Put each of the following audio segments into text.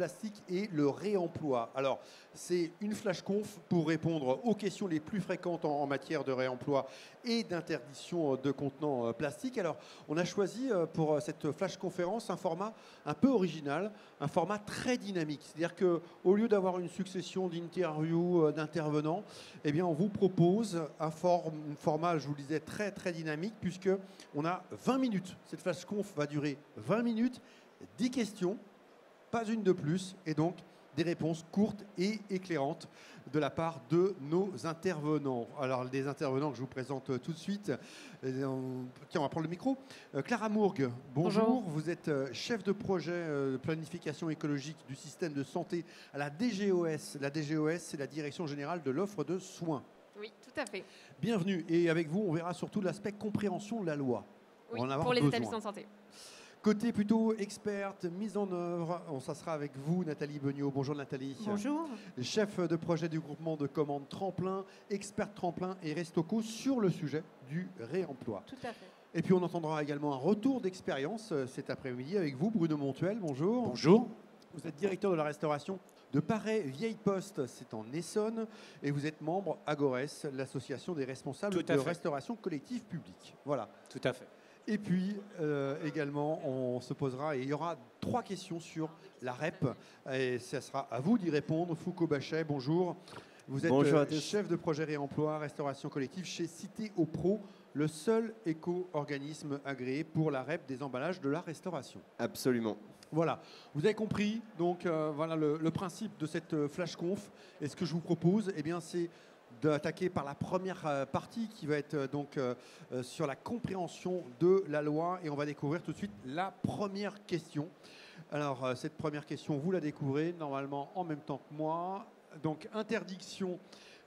plastique et le réemploi. Alors, c'est une flash conf pour répondre aux questions les plus fréquentes en matière de réemploi et d'interdiction de contenants plastiques. Alors, on a choisi pour cette flash conférence un format un peu original, un format très dynamique. C'est-à-dire qu'au lieu d'avoir une succession d'interviews, d'intervenants, eh bien, on vous propose un format, je vous le disais, très, très dynamique, puisqu'on a 20 minutes. Cette flash conf va durer 20 minutes, 10 questions, pas une de plus, et donc des réponses courtes et éclairantes de la part de nos intervenants. Alors, des intervenants que je vous présente tout de suite. Tiens, on va prendre le micro. Clara Mourgue, bonjour. Vous êtes chef de projet de planification écologique du système de santé à la DGOS. La DGOS, c'est la Direction Générale de l'Offre de Soins. Oui, tout à fait. Bienvenue. Et avec vous, on verra surtout l'aspect compréhension de la loi. Oui, pour les établissements de santé. Côté plutôt experte, mise en œuvre, ça sera avec vous, Nathalie Beugnot. Bonjour Nathalie. Bonjour. Chef de projet du groupement de commandes Tremplin, experte Tremplin et Restocco sur le sujet du réemploi. Tout à fait. Et puis on entendra également un retour d'expérience cet après-midi avec vous, Bruno Montuel. Bonjour. Bonjour. Vous êtes directeur de la restauration de Paray Vieille Poste, c'est en Essonne, et vous êtes membre Agores, l'association des responsables de restauration collective publique. Voilà. Tout à fait. Et puis également, on se posera, et il y aura 3 questions sur la REP, et ça sera à vous d'y répondre. Foucault Bachet, bonjour. Vous êtes chef de projet réemploi, restauration collective chez Cité Au Pro, le seul éco-organisme agréé pour la REP des emballages de la restauration. Absolument. Voilà, vous avez compris, donc voilà le principe de cette flash conf. Et ce que je vous propose, eh bien, c'est d'attaquer par la première partie qui va être donc sur la compréhension de la loi, et on va découvrir tout de suite la première question. Alors cette première question, vous la découvrez normalement en même temps que moi. Donc interdiction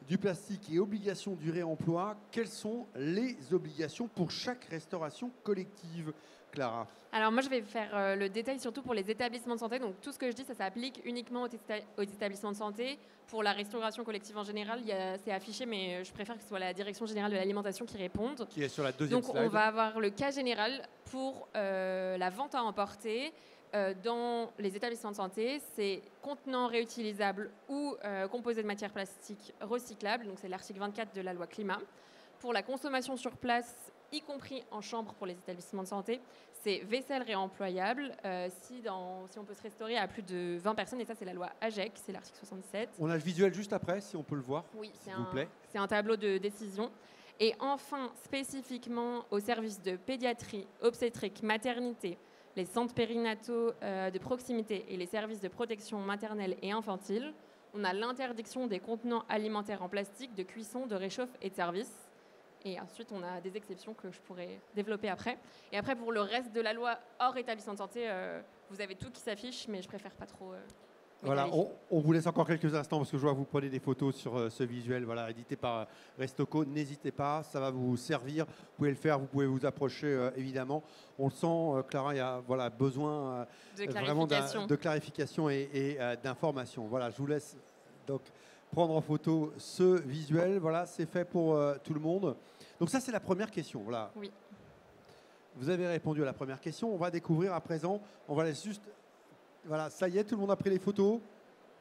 du plastique et obligation du réemploi. Quelles sont les obligations pour chaque restauration collective, Clara? Alors moi je vais faire le détail surtout pour les établissements de santé. Donc tout ce que je dis, ça s'applique uniquement aux établissements de santé. Pour la restauration collective en général, c'est affiché, mais je préfère que ce soit la Direction Générale de l'Alimentation qui réponde. Qui est sur la deuxième slide. Donc on va avoir le cas général pour la vente à emporter. Dans les établissements de santé, c'est contenants réutilisables ou composés de matières plastiques recyclables. Donc c'est l'article 24 de la loi climat. Pour la consommation sur place, y compris en chambre pour les établissements de santé, c'est vaisselle réemployable si on peut se restaurer à plus de 20 personnes. Et ça, c'est la loi AGEC, c'est l'article 77. On a le visuel juste après, si on peut le voir. Oui, s'il vous plaît. C'est un tableau de décision. Et enfin, spécifiquement aux services de pédiatrie, obstétrique, maternité, les centres périnataux de proximité et les services de protection maternelle et infantile, on a l'interdiction des contenants alimentaires en plastique, de cuisson, de réchauffe et de service. Et ensuite, on a des exceptions que je pourrais développer après. Et après, pour le reste de la loi hors établissement de santé, vous avez tout qui s'affiche, mais je préfère pas trop... Voilà, on vous laisse encore quelques instants parce que je vois que vous prenez des photos sur ce visuel, voilà, édité par Restocco. N'hésitez pas, ça va vous servir. Vous pouvez le faire, vous pouvez vous approcher évidemment. On le sent, Clara, il y a besoin vraiment de clarification et d'information. Voilà, je vous laisse donc prendre en photo ce visuel. Voilà, c'est fait pour tout le monde. Donc ça, c'est la première question. Voilà. Oui. Vous avez répondu à la première question. On va découvrir à présent. On va laisser juste... Voilà, ça y est, tout le monde a pris les photos.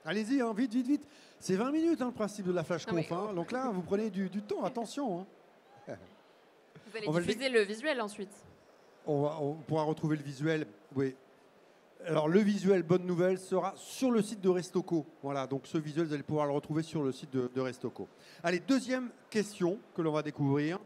Allez-y, hein, vite, vite, vite. C'est 20 minutes, hein, le principe de la flash conf. Hein. Donc là, vous prenez du temps, attention. Hein. Vous allez diffuser le visuel ensuite. On pourra retrouver le visuel, oui. Alors, le visuel, bonne nouvelle, sera sur le site de Restocco. Voilà, donc ce visuel, vous allez pouvoir le retrouver sur le site de Restocco. Allez, deuxième question que l'on va découvrir.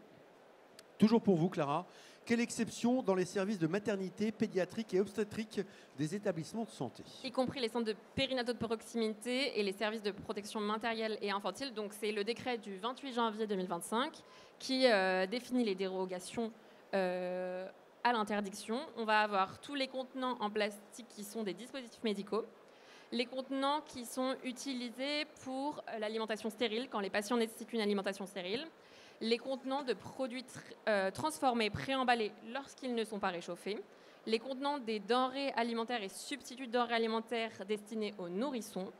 Toujours pour vous, Clara. Quelle exception dans les services de maternité, pédiatrique et obstétrique des établissements de santé? Y compris les centres de périnataux de proximité et les services de protection matérielle et infantile. Donc c'est le décret du 28 janvier 2025 qui définit les dérogations à l'interdiction. On va avoir tous les contenants en plastique qui sont des dispositifs médicaux, les contenants qui sont utilisés pour l'alimentation stérile quand les patients nécessitent une alimentation stérile, les contenants de produits transformés, préemballés lorsqu'ils ne sont pas réchauffés, les contenants des denrées alimentaires et substituts de denrées alimentaires destinés aux nourrissons,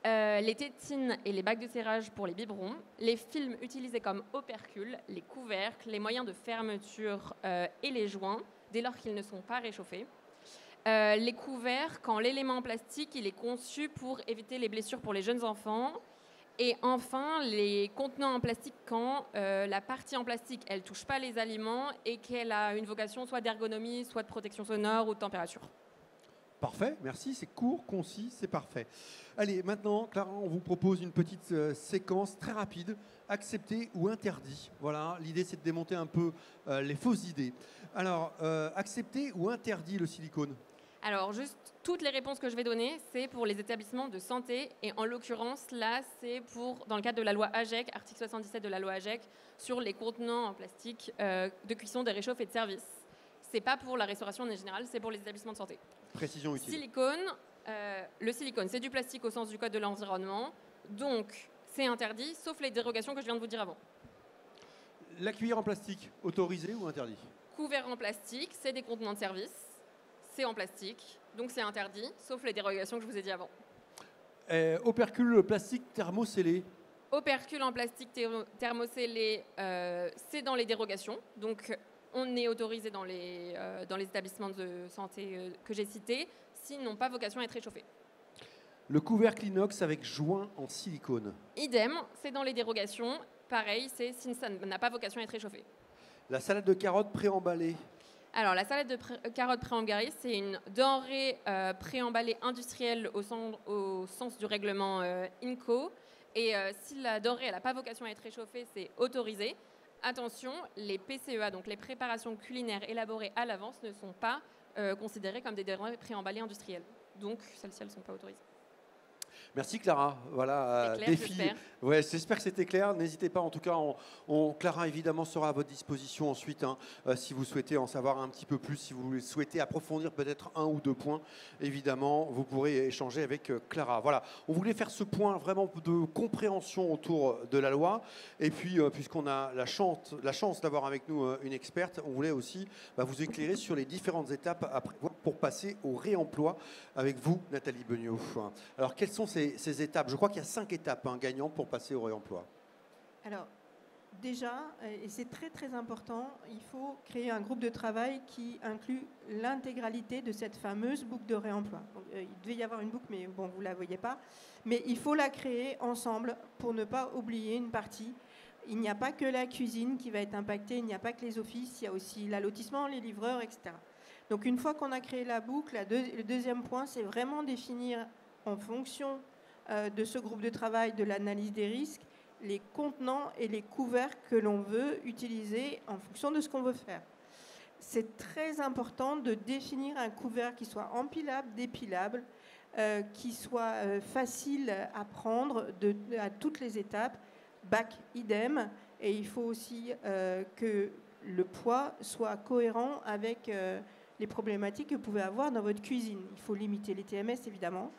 les tétines et les bacs de serrage pour les biberons, les films utilisés comme opercules, les couvercles, les moyens de fermeture et les joints dès lors qu'ils ne sont pas réchauffés, Les couverts, quand l'élément en plastique, il est conçu pour éviter les blessures pour les jeunes enfants. Et enfin, les contenants en plastique, quand la partie en plastique, elle ne touche pas les aliments et qu'elle a une vocation soit d'ergonomie, soit de protection sonore ou de température. Parfait, merci, c'est court, concis, c'est parfait. Allez, maintenant, Clara, on vous propose une petite séquence très rapide, accepté ou interdit. Voilà, l'idée c'est de démonter un peu les fausses idées. Alors, accepté ou interdit le silicone? Alors, juste toutes les réponses que je vais donner, c'est pour les établissements de santé. Et en l'occurrence, là, c'est dans le cadre de la loi AGEC, article 77 de la loi AGEC, sur les contenants en plastique de cuisson, de réchauffe et de service. C'est pas pour la restauration en général, c'est pour les établissements de santé. Précision utile. Silicone, le silicone, c'est du plastique au sens du code de l'environnement. Donc, c'est interdit, sauf les dérogations que je viens de vous dire avant. La cuillère en plastique, autorisée ou interdit? Couvert en plastique, c'est des contenants de service. C'est en plastique, donc c'est interdit, sauf les dérogations que je vous ai dit avant. Opercule plastique thermocellé. Opercule en plastique thermocellé, c'est dans les dérogations. Donc, on est autorisé dans les établissements de santé que j'ai cités, s'ils n'ont pas vocation à être réchauffés. Le couvercle inox avec joint en silicone. Idem, c'est dans les dérogations. Pareil, c'est si ça n'a pas vocation à être réchauffé. La salade de carottes préemballée. Alors, la salade de carottes préemballée, c'est une denrée préemballée industrielle au sens du règlement INCO. Et si la denrée n'a pas vocation à être réchauffée, c'est autorisé. Attention, les PCEA, donc les préparations culinaires élaborées à l'avance, ne sont pas considérées comme des denrées préemballées industrielles. Donc, celles-ci, elles ne sont pas autorisées. Merci Clara. Voilà, clair, défi. j'espère. Ouais, j'espère que c'était clair. N'hésitez pas. En tout cas, Clara évidemment sera à votre disposition ensuite, si vous souhaitez en savoir un petit peu plus, si vous souhaitez approfondir peut-être 1 ou 2 points. Évidemment, vous pourrez échanger avec Clara. Voilà, on voulait faire ce point vraiment de compréhension autour de la loi. Et puis, puisqu'on a la chance d'avoir avec nous une experte, on voulait aussi vous éclairer sur les différentes étapes à prévoir pour passer au réemploi avec vous, Nathalie Beugnot. Alors, quelles sont ces étapes? Je crois qu'il y a 5 étapes gagnantes pour passer au réemploi. Alors, déjà, et c'est très très important, il faut créer un groupe de travail qui inclut l'intégralité de cette fameuse boucle de réemploi. Donc, il devait y avoir une boucle, mais bon, vous ne la voyez pas. Mais il faut la créer ensemble pour ne pas oublier une partie. Il n'y a pas que la cuisine qui va être impactée, il n'y a pas que les offices, il y a aussi l'allotissement, les livreurs, etc. Donc une fois qu'on a créé la boucle, le deuxième point, c'est vraiment définir en fonction de ce groupe de travail, de l'analyse des risques, les contenants et les couverts que l'on veut utiliser en fonction de ce qu'on veut faire. C'est très important de définir un couvert qui soit empilable, dépilable, qui soit facile à prendre à toutes les étapes, bac idem, et il faut aussi que le poids soit cohérent avec les problématiques que vous pouvez avoir dans votre cuisine. Il faut limiter les TMS, évidemment.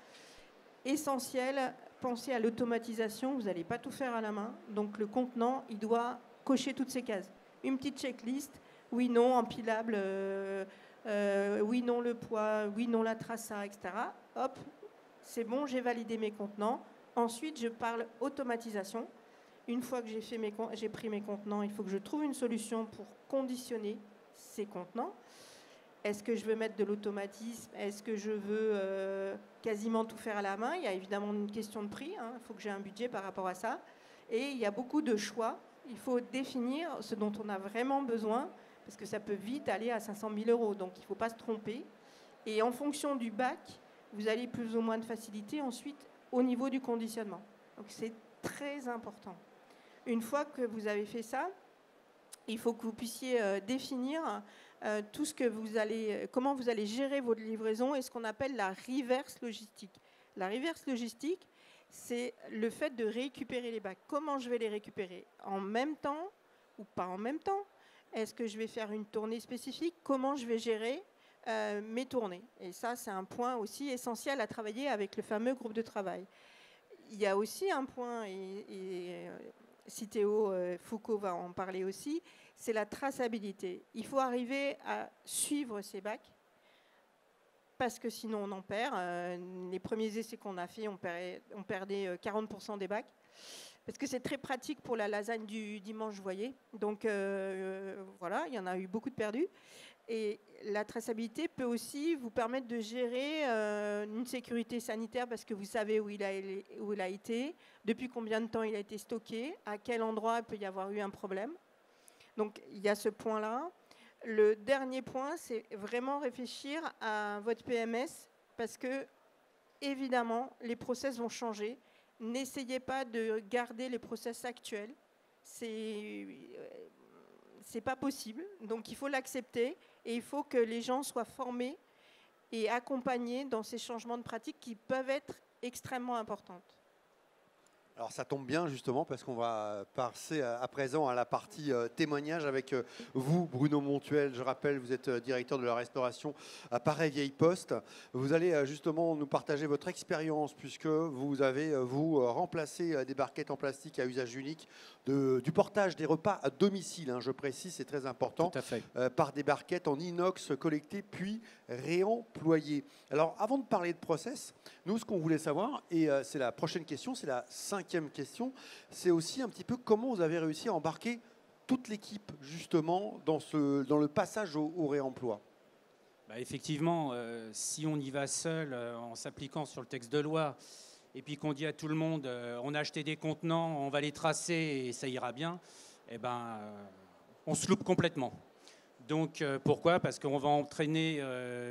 Essentiel, pensez à l'automatisation, vous n'allez pas tout faire à la main. Donc le contenant, il doit cocher toutes ces cases. Une petite checklist, oui, non, empilable, oui, non, le poids, oui, non, la traça, etc. Hop, c'est bon, j'ai validé mes contenants. Ensuite, je parle automatisation. Une fois que j'ai pris mes contenants, il faut que je trouve une solution pour conditionner ces contenants. Est-ce que je veux mettre de l'automatisme? Est-ce que je veux quasiment tout faire à la main? Il y a évidemment une question de prix. Il faut que j'ai un budget par rapport à ça. Et il y a beaucoup de choix. Il faut définir ce dont on a vraiment besoin, parce que ça peut vite aller à 500 000 €. Donc, il ne faut pas se tromper. Et en fonction du bac, vous allez plus ou moins de facilité ensuite au niveau du conditionnement. Donc, c'est très important. Une fois que vous avez fait ça, il faut que vous puissiez définir tout ce que comment vous allez gérer votre livraison et ce qu'on appelle la reverse logistique. La reverse logistique, c'est le fait de récupérer les bacs. Comment je vais les récupérer? En même temps ou pas en même temps? Est-ce que je vais faire une tournée spécifique? Comment je vais gérer mes tournées? Et ça, c'est un point aussi essentiel à travailler avec le fameux groupe de travail. Il y a aussi un point, et Citeo Foucault va en parler aussi, c'est la traçabilité. Il faut arriver à suivre ces bacs, parce que sinon on en perd. Les premiers essais qu'on a fait, on perdait 40% des bacs, parce que c'est très pratique pour la lasagne du dimanche, vous voyez. Donc voilà, il y en a eu beaucoup de perdus. Et la traçabilité peut aussi vous permettre de gérer une sécurité sanitaire parce que vous savez où il a été, depuis combien de temps il a été stocké, à quel endroit il peut y avoir eu un problème. Donc il y a ce point-là. Le dernier point, c'est vraiment réfléchir à votre PMS parce que, évidemment, les process vont changer. N'essayez pas de garder les process actuels. C'est pas possible. Donc il faut l'accepter et il faut que les gens soient formés et accompagnés dans ces changements de pratiques qui peuvent être extrêmement importants. Alors ça tombe bien justement parce qu'on va passer à présent à la partie témoignage avec vous, Bruno Montuel. Je rappelle, vous êtes directeur de la restauration à Paray Vieille Poste. Vous allez justement nous partager votre expérience puisque vous avez, remplacé des barquettes en plastique à usage unique du portage des repas à domicile, je précise, c'est très important. Tout à fait. Par des barquettes en inox collectées puis réemployées. Alors avant de parler de process, nous ce qu'on voulait savoir, et c'est la prochaine question, c'est la 5e question, c'est aussi un petit peu comment vous avez réussi à embarquer toute l'équipe justement dans le passage au réemploi. Effectivement, si on y va seul en s'appliquant sur le texte de loi et puis qu'on dit à tout le monde on a acheté des contenants, on va les tracer et ça ira bien, on se loupe complètement. Donc pourquoi ? Parce qu'on va entraîner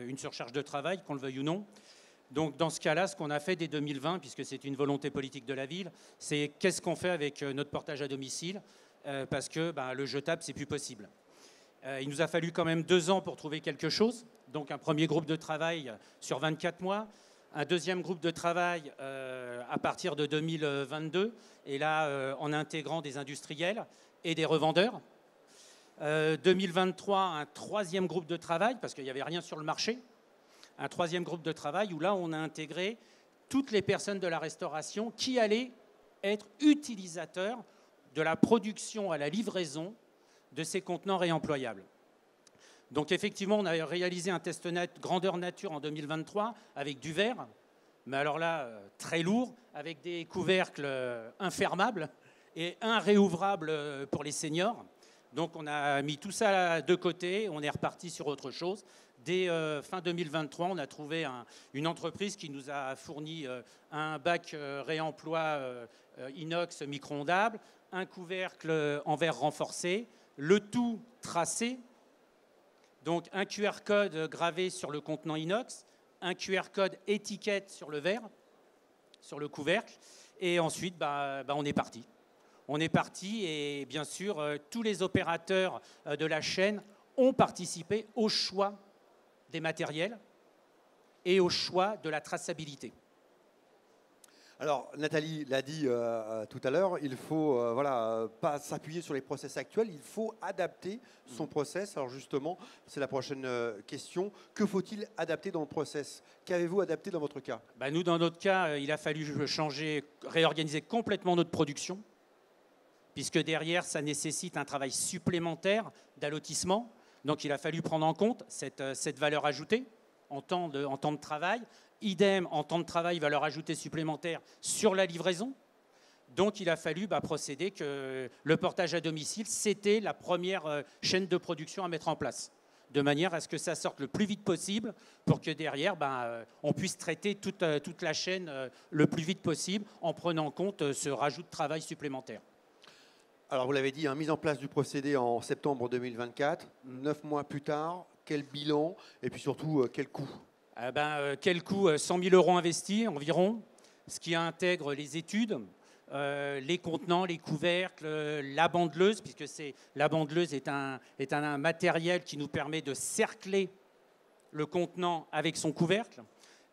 une surcharge de travail, qu'on le veuille ou non. Donc dans ce cas-là, ce qu'on a fait dès 2020, puisque c'est une volonté politique de la ville, c'est qu'est-ce qu'on fait avec notre portage à domicile, parce que le jetable, c'est plus possible. Il nous a fallu quand même 2 ans pour trouver quelque chose. Donc un premier groupe de travail sur 24 mois, un deuxième groupe de travail à partir de 2022, et là en intégrant des industriels et des revendeurs. 2023, un troisième groupe de travail, parce qu'il n'y avait rien sur le marché. Un troisième groupe de travail où là, on a intégré toutes les personnes de la restauration qui allaient être utilisateurs de la production à la livraison de ces contenants réemployables. Donc effectivement, on a réalisé un test grandeur nature en 2023 avec du verre, mais alors là, très lourd, avec des couvercles infermables et un réouvrable pour les seniors. Donc on a mis tout ça de côté, on est reparti sur autre chose. Dès fin 2023, on a trouvé une entreprise qui nous a fourni un bac réemploi inox micro-ondable, un couvercle en verre renforcé, le tout tracé, donc un QR code gravé sur le contenant inox, un QR code étiquette sur le verre, sur le couvercle, et ensuite on est parti. On est parti et bien sûr, tous les opérateurs de la chaîne ont participé au choix des matériels et au choix de la traçabilité. Alors, Nathalie l'a dit tout à l'heure, il faut pas s'appuyer sur les process actuels, il faut adapter son process. Alors justement, c'est la prochaine question. Que faut-il adapter dans le process ? Qu'avez-vous adapté dans votre cas ? Nous, dans notre cas, il a fallu réorganiser complètement notre production, puisque derrière, ça nécessite un travail supplémentaire d'allotissement. Donc, il a fallu prendre en compte cette valeur ajoutée en temps de travail. Idem, en temps de travail, valeur ajoutée supplémentaire sur la livraison. Donc, il a fallu procéder que le portage à domicile, c'était la première chaîne de production à mettre en place, de manière à ce que ça sorte le plus vite possible pour que derrière, on puisse traiter toute la chaîne le plus vite possible en prenant en compte ce rajout de travail supplémentaire. Alors, vous l'avez dit, mise en place du procédé en septembre 2024. 9 mois plus tard, quel bilan et puis surtout, quel coût ? Quel coût ? 100 000 € investis environ, ce qui intègre les études, les contenants, les couvercles, la bandeleuse, puisque la bandeleuse est un matériel qui nous permet de cercler le contenant avec son couvercle,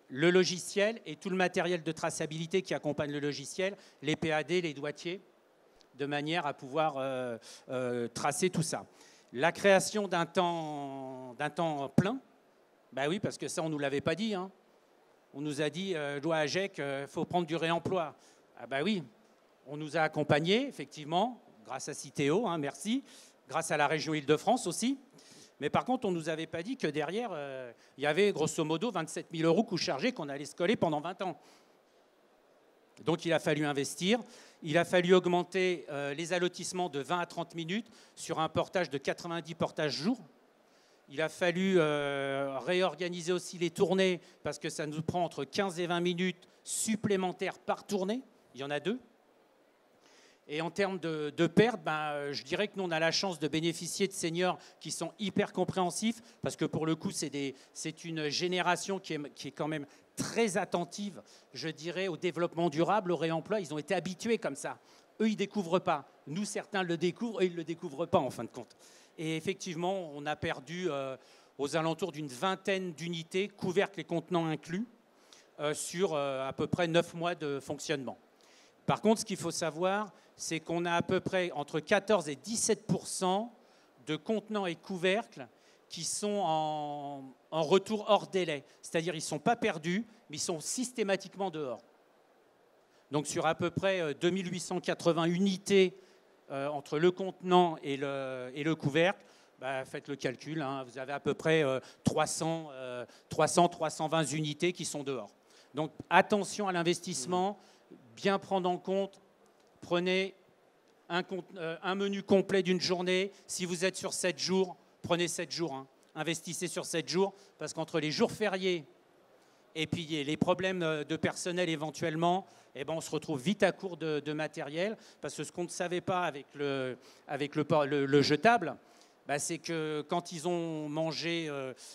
le logiciel et tout le matériel de traçabilité qui accompagne le logiciel, les PAD, les doigtiers, de manière à pouvoir tracer tout ça. La création d'un temps plein, oui, parce que ça, on ne nous l'avait pas dit. On nous a dit, loi AGEC, il faut prendre du réemploi. Oui, on nous a accompagnés, effectivement, grâce à Citeo, merci, grâce à la région Île-de-France aussi. Mais par contre, on ne nous avait pas dit que derrière, il y avait grosso modo 27 000 € coûts chargés qu'on allait se coller pendant 20 ans. Donc, il a fallu investir. Il a fallu augmenter les allotissements de 20 à 30 minutes sur un portage de 90 portages jour. Il a fallu réorganiser aussi les tournées parce que ça nous prend entre 15 et 20 minutes supplémentaires par tournée. Il y en a 2. Et en termes de pertes, je dirais que nous, on a la chance de bénéficier de seniors qui sont hyper compréhensifs parce que pour le coup, c'est une génération qui est quand même très attentive, je dirais, au développement durable, au réemploi. Ils ont été habitués comme ça. Eux, ils ne découvrent pas. Nous, certains le découvrent et ils ne le découvrent pas en fin de compte. Et effectivement, on a perdu aux alentours d'une vingtaine d'unités, couvercles et contenants inclus, sur à peu près 9 mois de fonctionnement. Par contre, ce qu'il faut savoir, c'est qu'on a à peu près entre 14 et 17% de contenants et couvercles qui sont en retour hors délai. C'est-à-dire qu'ils ne sont pas perdus, mais ils sont systématiquement dehors. Donc sur à peu près 2880 unités entre le contenant et le couvercle, faites le calcul, hein, vous avez à peu près 320 unités qui sont dehors. Donc attention à l'investissement, bien prendre en compte, prenez un menu complet d'une journée. Si vous êtes sur 7 jours, prenez 7 jours. Hein. Investissez sur 7 jours, parce qu'entre les jours fériés et puis les problèmes de personnel éventuellement, on se retrouve vite à court de matériel, parce que ce qu'on ne savait pas avec le jetable, c'est que quand ils ont mangé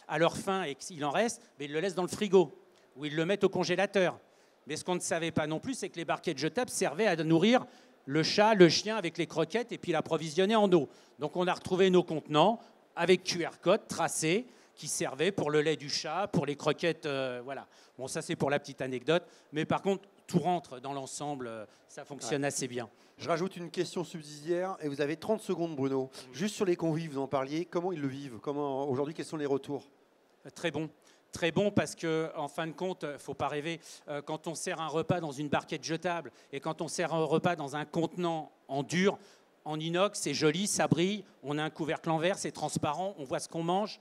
à leur faim et qu'il en reste, ils le laissent dans le frigo ou ils le mettent au congélateur. Mais ce qu'on ne savait pas non plus, c'est que les barquettes jetables servaient à nourrir le chat, le chien avec les croquettes et puis l'approvisionner en eau. Donc on a retrouvé nos contenants avec QR code tracés qui servaient pour le lait du chat, pour les croquettes, voilà. Bon, ça c'est pour la petite anecdote, mais par contre, tout rentre dans l'ensemble, ça fonctionne assez bien. Je rajoute une question subsidiaire et vous avez 30 secondes, Bruno. Juste sur les convives, vous en parliez, comment ils le vivent? Aujourd'hui, quels sont les retours? Très bon. Très bon parce qu'en fin de compte, il ne faut pas rêver, quand on sert un repas dans une barquette jetable et quand on sert un repas dans un contenant en dur, en inox, c'est joli, ça brille, on a un couvercle en verre, c'est transparent, on voit ce qu'on mange.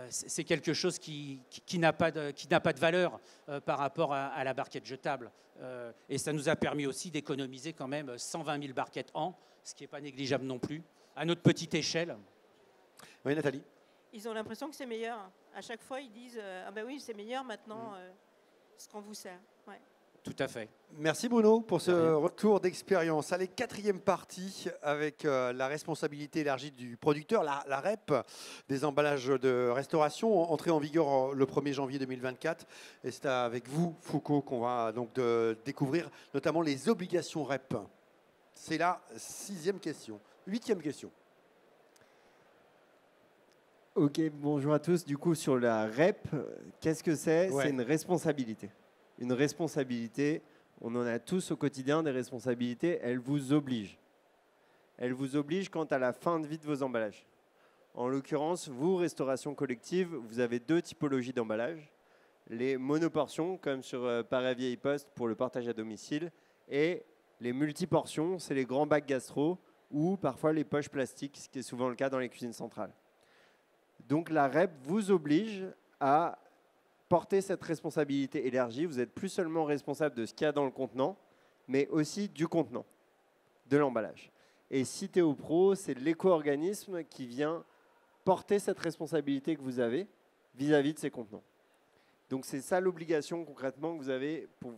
C'est quelque chose qui n'a pas de valeur par rapport à la barquette jetable. Et ça nous a permis aussi d'économiser quand même 120 000 barquettes an, ce qui n'est pas négligeable non plus, à notre petite échelle. Oui, Nathalie? Ils ont l'impression que c'est meilleur. À chaque fois, ils disent « Ah ben oui, c'est meilleur maintenant, ce qu'on vous sert. » Ouais. Tout à fait. Merci Bruno pour ce retour d'expérience. Allez, 4e partie avec la responsabilité élargie du producteur, la REP des emballages de restauration, entrée en vigueur le 1er janvier 2024. Et c'est avec vous, Foucault, qu'on va donc découvrir notamment les obligations REP. C'est la 6e question. 8e question. Ok, bonjour à tous. Du coup, sur la REP, qu'est-ce que c'est? C'est une responsabilité. Une responsabilité, on en a tous au quotidien des responsabilités, elles vous obligent. Elles vous obligent quant à la fin de vie de vos emballages. En l'occurrence, vous, restauration collective, vous avez 2 typologies d'emballages. Les monoportions, comme sur Paris Vieille Poste pour le partage à domicile, et les multiportions, c'est les grands bacs gastro ou parfois les poches plastiques, ce qui est souvent le cas dans les cuisines centrales. Donc la REP vous oblige à porter cette responsabilité élargie. Vous n'êtes plus seulement responsable de ce qu'il y a dans le contenant, mais aussi du contenant, de l'emballage. Et Citeo Pro, c'est l'éco-organisme qui vient porter cette responsabilité que vous avez vis-à-vis de ces contenants. Donc c'est ça l'obligation concrètement que vous avez. Vous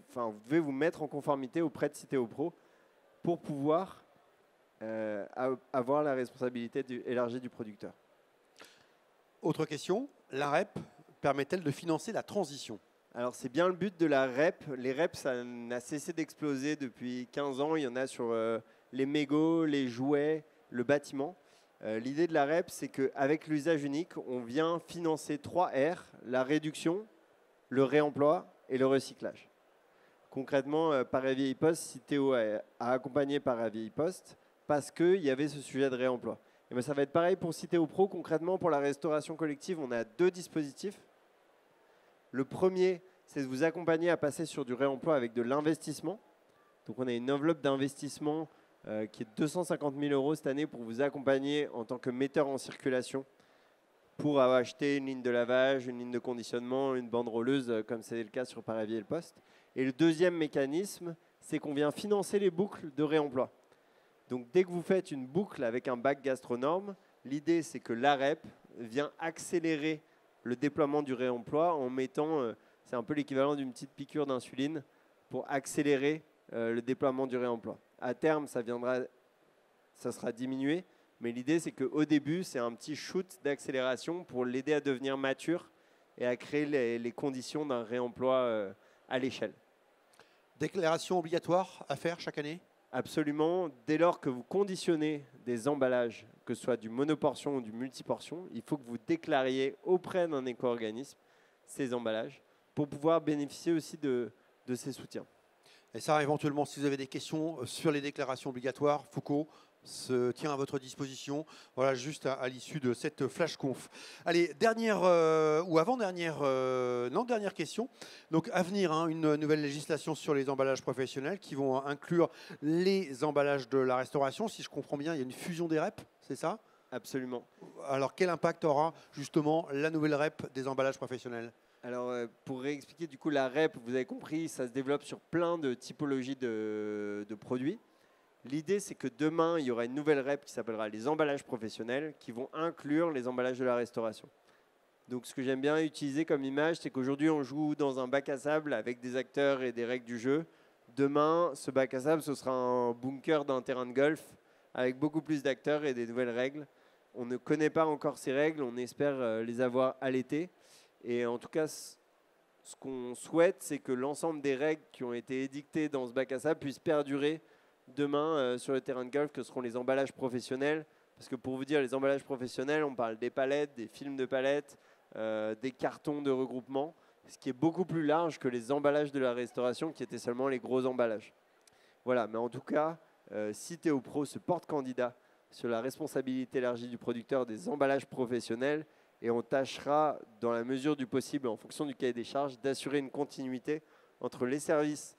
devez vous mettre en conformité auprès de Citeo Pro pour pouvoir avoir la responsabilité élargie du producteur. Autre question, la REP permet-elle de financer la transition? Alors c'est bien le but de la REP. Les REP, ça n'a cessé d'exploser depuis 15 ans. Il y en a sur les mégots, les jouets, le bâtiment. L'idée de la REP, c'est qu'avec l'usage unique, on vient financer 3 R, la réduction, le réemploi et le recyclage. Concrètement, Paris Vieille Poste, Citeo a accompagné Paris Vieille Poste parce qu'il y avait ce sujet de réemploi. Et bien, ça va être pareil pour Citeo Pro. Concrètement, pour la restauration collective, on a 2 dispositifs. Le premier, c'est de vous accompagner à passer sur du réemploi avec de l'investissement. Donc, on a une enveloppe d'investissement qui est de 250 000 € cette année pour vous accompagner en tant que metteur en circulation pour acheter une ligne de lavage, une ligne de conditionnement, une bande rolleuse, comme c'est le cas sur Paris Vieille Poste. Et le deuxième mécanisme, c'est qu'on vient financer les boucles de réemploi. Donc, dès que vous faites une boucle avec un bac gastronorme, l'idée, c'est que l'AREP vient accélérer le déploiement du réemploi en mettant, c'est un peu l'équivalent d'une petite piqûre d'insuline pour accélérer le déploiement du réemploi. À terme, ça sera diminué, mais l'idée c'est qu'au début, c'est un petit shoot d'accélération pour l'aider à devenir mature et à créer les conditions d'un réemploi à l'échelle. Déclaration obligatoire à faire chaque année? Absolument. Dès lors que vous conditionnez des emballages, que ce soit du monoportion ou du multiportion, il faut que vous déclariez auprès d'un éco-organisme ces emballages pour pouvoir bénéficier aussi de ces soutiens. Et ça, éventuellement, si vous avez des questions sur les déclarations obligatoires, Foucault se tient à votre disposition, voilà, juste à l'issue de cette flash conf. Allez, dernière ou avant-dernière, non, dernière question. Donc, à venir, hein, une nouvelle législation sur les emballages professionnels qui vont inclure les emballages de la restauration. Si je comprends bien, il y a une fusion des REP, c'est ça? Absolument. Alors, quel impact aura justement la nouvelle REP des emballages professionnels? Alors, pour réexpliquer, du coup, la REP, vous avez compris, ça se développe sur plein de typologies de produits. L'idée, c'est que demain, il y aura une nouvelle REP qui s'appellera les emballages professionnels qui vont inclure les emballages de la restauration. Donc, ce que j'aime bien utiliser comme image, c'est qu'aujourd'hui, on joue dans un bac à sable avec des acteurs et des règles du jeu. Demain, ce bac à sable, ce sera un bunker d'un terrain de golf avec beaucoup plus d'acteurs et des nouvelles règles. On ne connaît pas encore ces règles, on espère les avoir à l'été. Et en tout cas, ce qu'on souhaite, c'est que l'ensemble des règles qui ont été édictées dans ce bac à sable puissent perdurer demain sur le terrain de golf, que seront les emballages professionnels. Parce que pour vous dire, les emballages professionnels, on parle des palettes, des films de palettes, des cartons de regroupement, ce qui est beaucoup plus large que les emballages de la restauration qui étaient seulement les gros emballages. Voilà, mais en tout cas, Citeo Pro se porte candidat sur la responsabilité élargie du producteur des emballages professionnels et on tâchera, dans la mesure du possible, en fonction du cahier des charges, d'assurer une continuité entre les services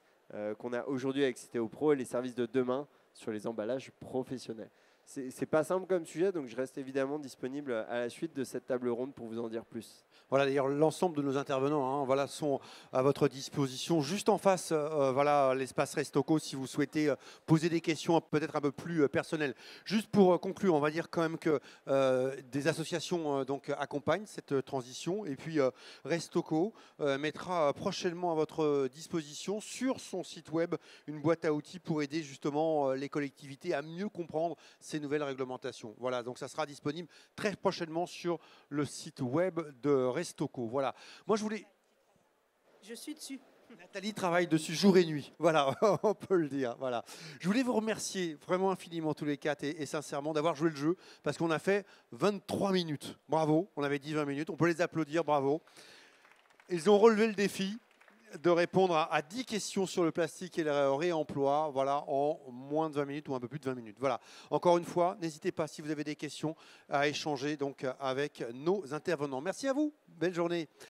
qu'on a aujourd'hui avec Citeo Pro et les services de demain sur les emballages professionnels. C'est pas simple comme sujet, donc je reste évidemment disponible à la suite de cette table ronde pour vous en dire plus. Voilà, d'ailleurs, l'ensemble de nos intervenants voilà, sont à votre disposition. Juste en face, voilà, l'espace Restoco, si vous souhaitez poser des questions peut-être un peu plus personnelles. Juste pour conclure, on va dire quand même que des associations donc, accompagnent cette transition. Et puis, Restoco mettra prochainement à votre disposition sur son site web une boîte à outils pour aider justement les collectivités à mieux comprendre ces nouvelles réglementations. Voilà, donc ça sera disponible très prochainement sur le site web de Restoco. Voilà. Moi, je voulais... Je suis dessus. Nathalie travaille dessus jour et nuit. Voilà, on peut le dire. Voilà. Je voulais vous remercier vraiment infiniment tous les quatre et sincèrement d'avoir joué le jeu parce qu'on a fait 23 minutes. Bravo, on avait dit 20 minutes. On peut les applaudir, bravo. Ils ont relevé le défi de répondre à 10 questions sur le plastique et le réemploi, voilà, en moins de 20 minutes ou un peu plus de 20 minutes. Voilà. Encore une fois, n'hésitez pas si vous avez des questions à échanger donc avec nos intervenants. Merci à vous. Belle journée.